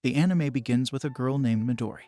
The anime begins with a girl named Midori,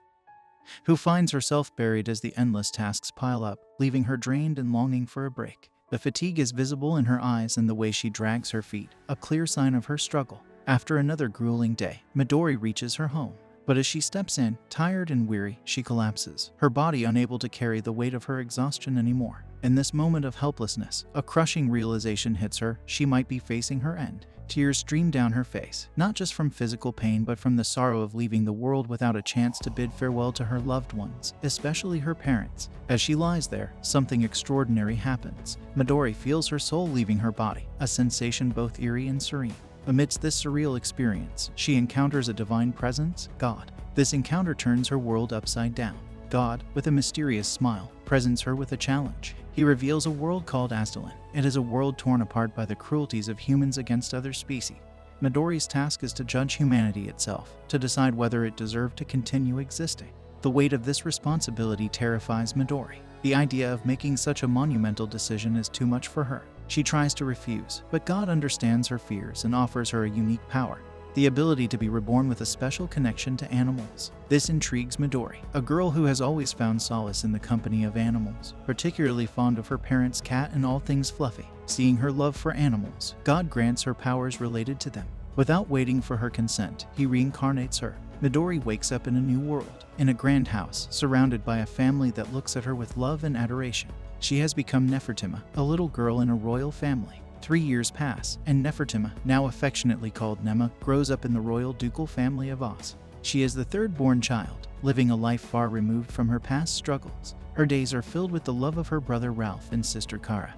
who finds herself buried as the endless tasks pile up, leaving her drained and longing for a break. The fatigue is visible in her eyes and the way she drags her feet, a clear sign of her struggle. After another grueling day, Midori reaches her home. But as she steps in, tired and weary, she collapses, her body unable to carry the weight of her exhaustion anymore. In this moment of helplessness, a crushing realization hits her: she might be facing her end. Tears stream down her face, not just from physical pain but from the sorrow of leaving the world without a chance to bid farewell to her loved ones, especially her parents. As she lies there, something extraordinary happens. Midori feels her soul leaving her body, a sensation both eerie and serene. Amidst this surreal experience, she encounters a divine presence, God. This encounter turns her world upside down. God, with a mysterious smile, presents her with a challenge. He reveals a world called Aztalan. It is a world torn apart by the cruelties of humans against other species. Midori's task is to judge humanity itself, to decide whether it deserved to continue existing. The weight of this responsibility terrifies Midori. The idea of making such a monumental decision is too much for her. She tries to refuse, but God understands her fears and offers her a unique power: the ability to be reborn with a special connection to animals. This intrigues Midori, a girl who has always found solace in the company of animals, particularly fond of her parents' cat and all things fluffy. Seeing her love for animals, God grants her powers related to them. Without waiting for her consent, he reincarnates her. Midori wakes up in a new world, in a grand house, surrounded by a family that looks at her with love and adoration. She has become Nefertima, a little girl in a royal family. 3 years pass, and Nefertima, now affectionately called Néma, grows up in the royal ducal family of Oz. She is the third-born child, living a life far removed from her past struggles. Her days are filled with the love of her brother Ralph and sister Kara,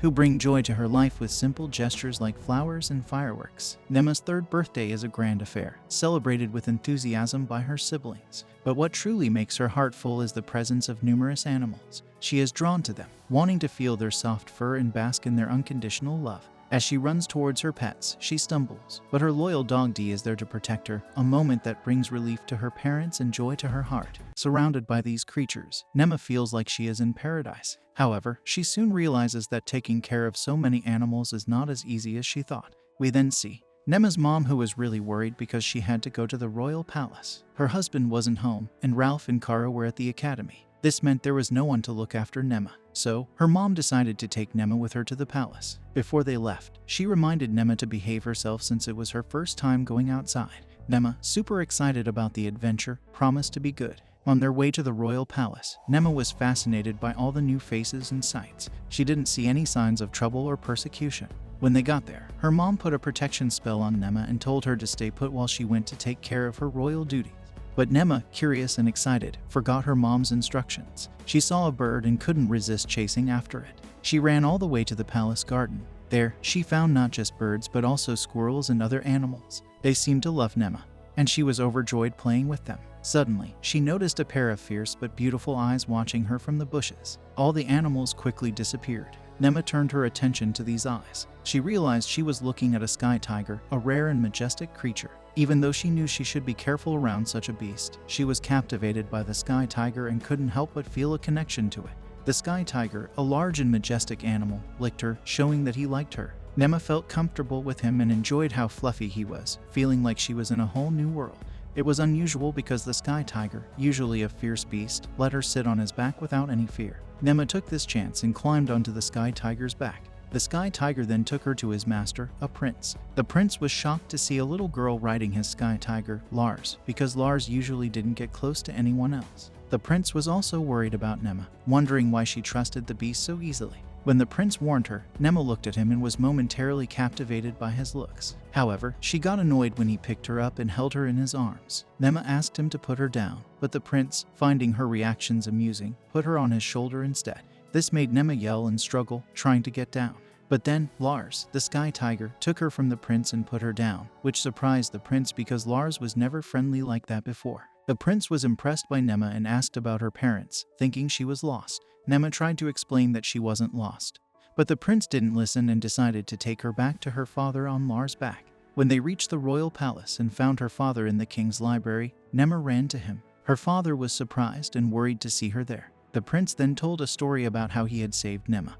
who bring joy to her life with simple gestures like flowers and fireworks. Néma's third birthday is a grand affair, celebrated with enthusiasm by her siblings. But what truly makes her heart full is the presence of numerous animals. She is drawn to them, wanting to feel their soft fur and bask in their unconditional love. As she runs towards her pets, she stumbles, but her loyal dog D is there to protect her, a moment that brings relief to her parents and joy to her heart. Surrounded by these creatures, Néma feels like she is in paradise. However, she soon realizes that taking care of so many animals is not as easy as she thought. We then see Néma's mom, who was really worried because she had to go to the royal palace. Her husband wasn't home, and Ralph and Kara were at the academy. This meant there was no one to look after Néma, so her mom decided to take Néma with her to the palace. Before they left, she reminded Néma to behave herself since it was her first time going outside. Néma, super excited about the adventure, promised to be good. On their way to the royal palace, Néma was fascinated by all the new faces and sights. She didn't see any signs of trouble or persecution. When they got there, her mom put a protection spell on Néma and told her to stay put while she went to take care of her royal duties. But Néma, curious and excited, forgot her mom's instructions. She saw a bird and couldn't resist chasing after it. She ran all the way to the palace garden. There, she found not just birds but also squirrels and other animals. They seemed to love Néma, and she was overjoyed playing with them. Suddenly, she noticed a pair of fierce but beautiful eyes watching her from the bushes. All the animals quickly disappeared. Néma turned her attention to these eyes. She realized she was looking at a sky tiger, a rare and majestic creature. Even though she knew she should be careful around such a beast, she was captivated by the sky tiger and couldn't help but feel a connection to it. The sky tiger, a large and majestic animal, licked her, showing that he liked her. Néma felt comfortable with him and enjoyed how fluffy he was, feeling like she was in a whole new world. It was unusual because the sky tiger, usually a fierce beast, let her sit on his back without any fear. Néma took this chance and climbed onto the sky tiger's back. The sky tiger then took her to his master, a prince. The prince was shocked to see a little girl riding his sky tiger, Lars, because Lars usually didn't get close to anyone else. The prince was also worried about Néma, wondering why she trusted the beast so easily. When the prince warned her, Néma looked at him and was momentarily captivated by his looks. However, she got annoyed when he picked her up and held her in his arms. Néma asked him to put her down, but the prince, finding her reactions amusing, put her on his shoulder instead. This made Néma yell and struggle, trying to get down. But then, Lars, the sky tiger, took her from the prince and put her down, which surprised the prince because Lars was never friendly like that before. The prince was impressed by Néma and asked about her parents, thinking she was lost. Néma tried to explain that she wasn't lost, but the prince didn't listen and decided to take her back to her father on Lars' back. When they reached the royal palace and found her father in the king's library, Néma ran to him. Her father was surprised and worried to see her there. The prince then told a story about how he had saved Néma,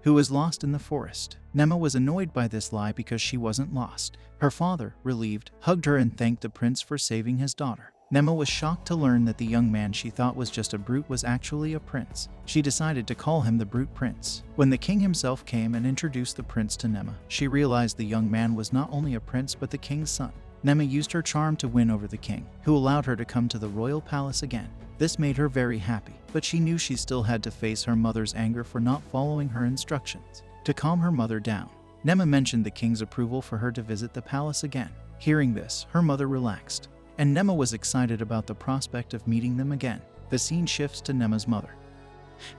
who was lost in the forest. Néma was annoyed by this lie because she wasn't lost. Her father, relieved, hugged her and thanked the prince for saving his daughter. Néma was shocked to learn that the young man she thought was just a brute was actually a prince. She decided to call him the Brute Prince. When the king himself came and introduced the prince to Néma, she realized the young man was not only a prince but the king's son. Néma used her charm to win over the king, who allowed her to come to the royal palace again. This made her very happy, but she knew she still had to face her mother's anger for not following her instructions. To calm her mother down, Néma mentioned the king's approval for her to visit the palace again. Hearing this, her mother relaxed, and Néma was excited about the prospect of meeting them again. The scene shifts to Néma's mother,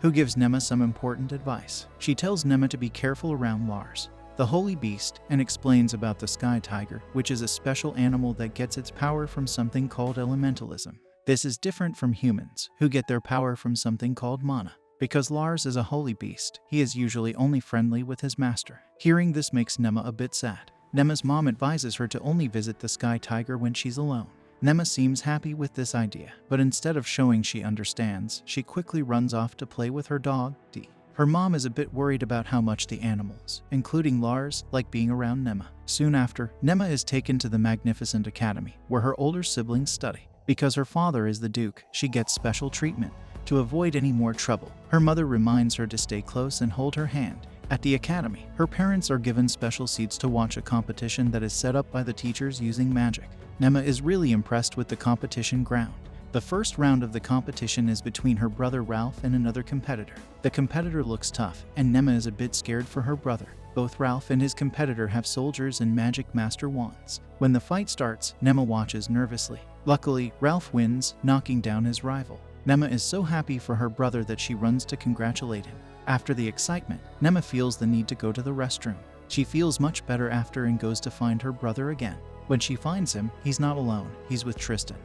who gives Néma some important advice. She tells Néma to be careful around Lars, the holy beast, and explains about the sky tiger, which is a special animal that gets its power from something called elementalism. This is different from humans, who get their power from something called mana. Because Lars is a holy beast, he is usually only friendly with his master. Hearing this makes Néma a bit sad. Néma's mom advises her to only visit the sky tiger when she's alone. Néma seems happy with this idea, but instead of showing she understands, she quickly runs off to play with her dog, Dee. Her mom is a bit worried about how much the animals, including Lars, like being around Néma. Soon after, Néma is taken to the Magnificent Academy, where her older siblings study. Because her father is the Duke, she gets special treatment. To avoid any more trouble, her mother reminds her to stay close and hold her hand. At the academy, her parents are given special seats to watch a competition that is set up by the teachers using magic. Néma is really impressed with the competition ground. The first round of the competition is between her brother Ralph and another competitor. The competitor looks tough, and Néma is a bit scared for her brother. Both Ralph and his competitor have soldiers and magic master wands. When the fight starts, Néma watches nervously. Luckily, Ralph wins, knocking down his rival. Néma is so happy for her brother that she runs to congratulate him. After the excitement, Néma feels the need to go to the restroom. She feels much better after and goes to find her brother again. When she finds him, he's not alone, he's with Tristan,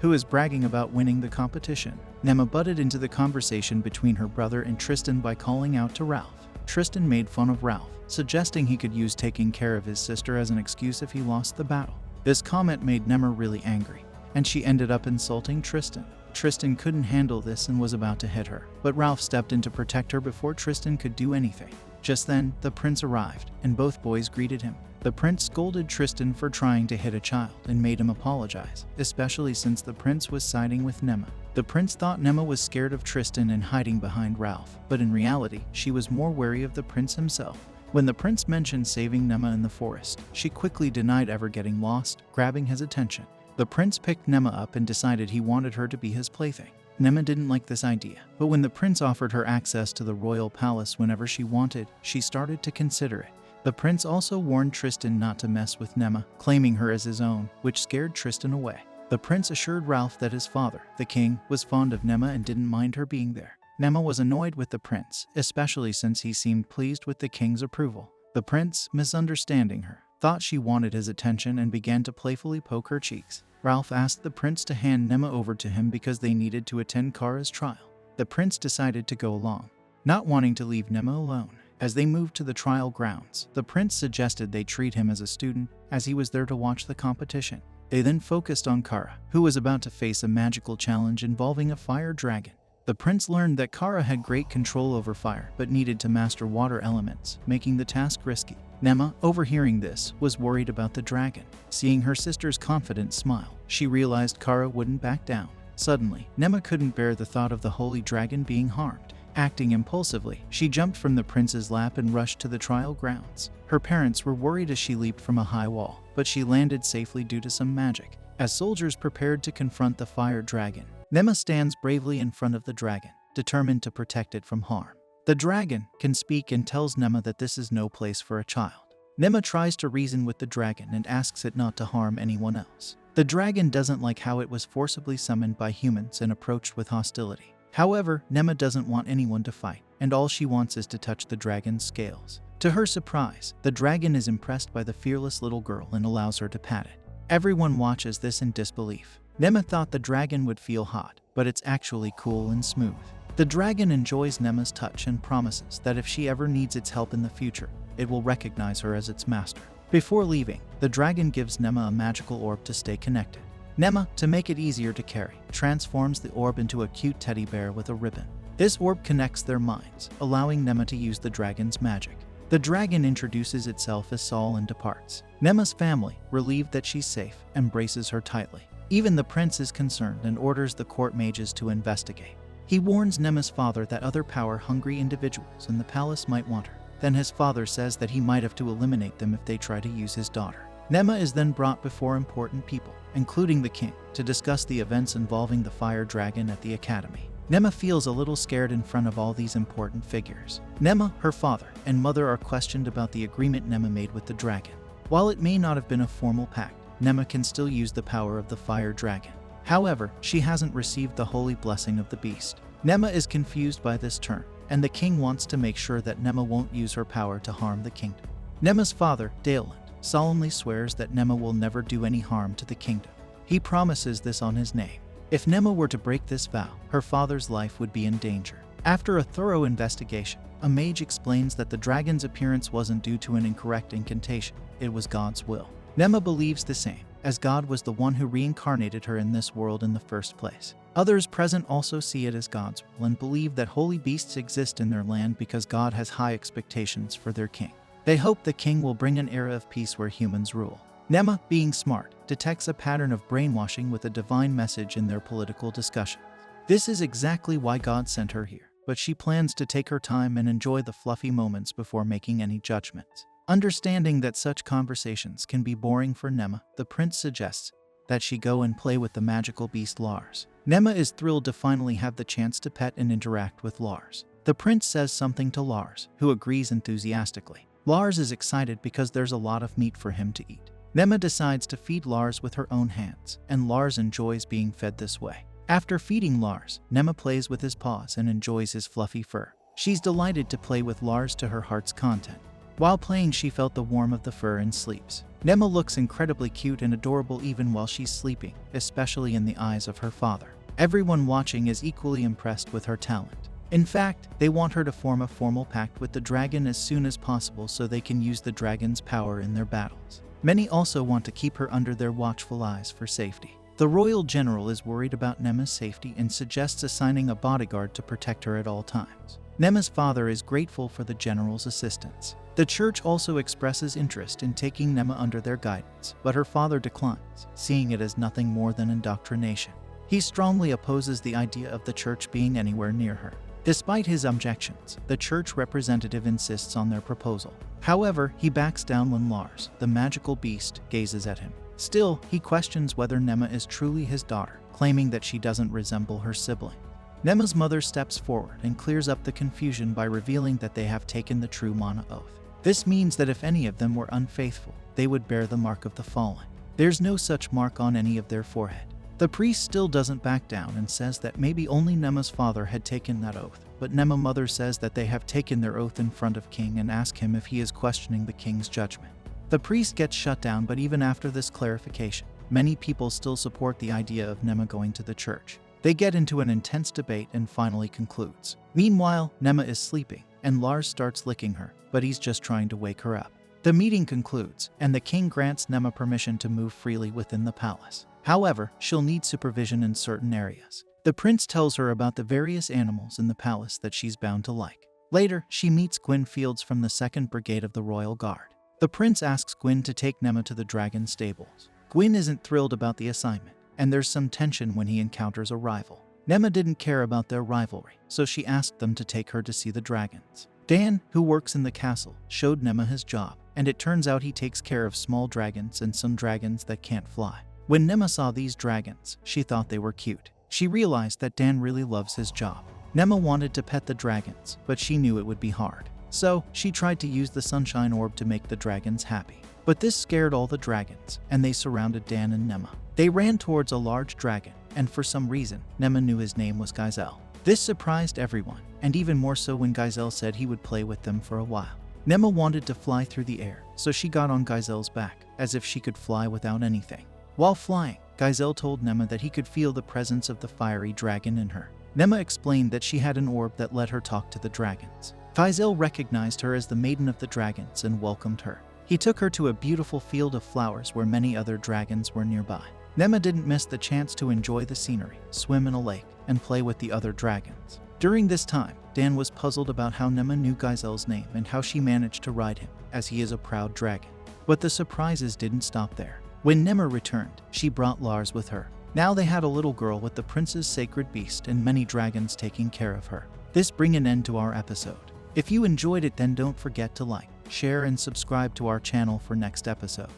who is bragging about winning the competition. Néma butted into the conversation between her brother and Tristan by calling out to Ralph. Tristan made fun of Ralph, suggesting he could use taking care of his sister as an excuse if he lost the battle. This comment made Néma really angry, and she ended up insulting Tristan. Tristan couldn't handle this and was about to hit her, but Ralph stepped in to protect her before Tristan could do anything. Just then, the prince arrived, and both boys greeted him. The prince scolded Tristan for trying to hit a child and made him apologize, especially since the prince was siding with Néma. The prince thought Néma was scared of Tristan and hiding behind Ralph, but in reality, she was more wary of the prince himself. When the prince mentioned saving Néma in the forest, she quickly denied ever getting lost, grabbing his attention. The prince picked Néma up and decided he wanted her to be his plaything. Néma didn't like this idea, but when the prince offered her access to the royal palace whenever she wanted, she started to consider it. The prince also warned Tristan not to mess with Néma, claiming her as his own, which scared Tristan away. The prince assured Ralph that his father, the king, was fond of Néma and didn't mind her being there. Néma was annoyed with the prince, especially since he seemed pleased with the king's approval. The prince, misunderstanding her, thought she wanted his attention and began to playfully poke her cheeks. Ralph asked the prince to hand Néma over to him because they needed to attend Kara's trial. The prince decided to go along, not wanting to leave Néma alone. As they moved to the trial grounds, the prince suggested they treat him as a student, as he was there to watch the competition. They then focused on Kara, who was about to face a magical challenge involving a fire dragon. The prince learned that Kara had great control over fire, but needed to master water elements, making the task risky. Néma, overhearing this, was worried about the dragon. Seeing her sister's confident smile, she realized Kara wouldn't back down. Suddenly, Néma couldn't bear the thought of the holy dragon being harmed. Acting impulsively, she jumped from the prince's lap and rushed to the trial grounds. Her parents were worried as she leaped from a high wall, but she landed safely due to some magic. As soldiers prepared to confront the fire dragon, Néma stands bravely in front of the dragon, determined to protect it from harm. The dragon can speak and tells Néma that this is no place for a child. Néma tries to reason with the dragon and asks it not to harm anyone else. The dragon doesn't like how it was forcibly summoned by humans and approached with hostility. However, Néma doesn't want anyone to fight, and all she wants is to touch the dragon's scales. To her surprise, the dragon is impressed by the fearless little girl and allows her to pat it. Everyone watches this in disbelief. Néma thought the dragon would feel hot, but it's actually cool and smooth. The dragon enjoys Néma's touch and promises that if she ever needs its help in the future, it will recognize her as its master. Before leaving, the dragon gives Néma a magical orb to stay connected. Néma, to make it easier to carry, transforms the orb into a cute teddy bear with a ribbon. This orb connects their minds, allowing Néma to use the dragon's magic. The dragon introduces itself as Saul and departs. Néma's family, relieved that she's safe, embraces her tightly. Even the prince is concerned and orders the court mages to investigate. He warns Néma's father that other power-hungry individuals in the palace might want her. Then his father says that he might have to eliminate them if they try to use his daughter. Néma is then brought before important people, including the king, to discuss the events involving the fire dragon at the academy. Néma feels a little scared in front of all these important figures. Néma, her father, and mother are questioned about the agreement Néma made with the dragon. While it may not have been a formal pact, Néma can still use the power of the fire dragon. However, she hasn't received the holy blessing of the beast. Néma is confused by this turn, and the king wants to make sure that Néma won't use her power to harm the kingdom. Néma's father, Daeland, solemnly swears that Néma will never do any harm to the kingdom. He promises this on his name. If Néma were to break this vow, her father's life would be in danger. After a thorough investigation, a mage explains that the dragon's appearance wasn't due to an incorrect incantation, it was God's will. Néma believes the same, as God was the one who reincarnated her in this world in the first place. Others present also see it as God's will and believe that holy beasts exist in their land because God has high expectations for their king. They hope the king will bring an era of peace where humans rule. Néma, being smart, detects a pattern of brainwashing with a divine message in their political discussions. This is exactly why God sent her here, but she plans to take her time and enjoy the fluffy moments before making any judgments. Understanding that such conversations can be boring for Néma, the prince suggests that she go and play with the magical beast Lars. Néma is thrilled to finally have the chance to pet and interact with Lars. The prince says something to Lars, who agrees enthusiastically. Lars is excited because there's a lot of meat for him to eat. Néma decides to feed Lars with her own hands, and Lars enjoys being fed this way. After feeding Lars, Néma plays with his paws and enjoys his fluffy fur. She's delighted to play with Lars to her heart's content. While playing, she felt the warmth of the fur and sleeps. Néma looks incredibly cute and adorable even while she's sleeping, especially in the eyes of her father. Everyone watching is equally impressed with her talent. In fact, they want her to form a formal pact with the dragon as soon as possible so they can use the dragon's power in their battles. Many also want to keep her under their watchful eyes for safety. The royal general is worried about Néma's safety and suggests assigning a bodyguard to protect her at all times. Néma's father is grateful for the general's assistance. The church also expresses interest in taking Néma under their guidance, but her father declines, seeing it as nothing more than indoctrination. He strongly opposes the idea of the church being anywhere near her. Despite his objections, the church representative insists on their proposal. However, he backs down when Lars, the magical beast, gazes at him. Still, he questions whether Néma is truly his daughter, claiming that she doesn't resemble her sibling. Néma's mother steps forward and clears up the confusion by revealing that they have taken the true Mana oath. This means that if any of them were unfaithful, they would bear the mark of the fallen. There's no such mark on any of their forehead. The priest still doesn't back down and says that maybe only Néma's father had taken that oath, but Néma's mother says that they have taken their oath in front of King and ask him if he is questioning the king's judgment. The priest gets shut down, but even after this clarification, many people still support the idea of Néma going to the church. They get into an intense debate and finally concludes. Meanwhile, Néma is sleeping, and Lars starts licking her, but he's just trying to wake her up. The meeting concludes, and the king grants Néma permission to move freely within the palace. However, she'll need supervision in certain areas. The prince tells her about the various animals in the palace that she's bound to like. Later, she meets Gwyn Fields from the 2nd Brigade of the Royal Guard. The prince asks Gwyn to take Néma to the dragon stables. Gwyn isn't thrilled about the assignment, and there's some tension when he encounters a rival. Néma didn't care about their rivalry, so she asked them to take her to see the dragons. Dan, who works in the castle, showed Néma his job, and it turns out he takes care of small dragons and some dragons that can't fly. When Néma saw these dragons, she thought they were cute. She realized that Dan really loves his job. Néma wanted to pet the dragons, but she knew it would be hard. So, she tried to use the sunshine orb to make the dragons happy. But this scared all the dragons, and they surrounded Dan and Néma. They ran towards a large dragon, and for some reason, Néma knew his name was Gaizel. This surprised everyone, and even more so when Gaizel said he would play with them for a while. Néma wanted to fly through the air, so she got on Gaizel's back, as if she could fly without anything. While flying, Gaizel told Néma that he could feel the presence of the fiery dragon in her. Néma explained that she had an orb that let her talk to the dragons. Gaizel recognized her as the Maiden of the Dragons and welcomed her. He took her to a beautiful field of flowers where many other dragons were nearby. Néma didn't miss the chance to enjoy the scenery, swim in a lake, and play with the other dragons. During this time, Dan was puzzled about how Néma knew Giselle's name and how she managed to ride him, as he is a proud dragon. But the surprises didn't stop there. When Néma returned, she brought Lars with her. Now they had a little girl with the prince's sacred beast and many dragons taking care of her. This brings an end to our episode. If you enjoyed it, then don't forget to like, share and subscribe to our channel for next episode.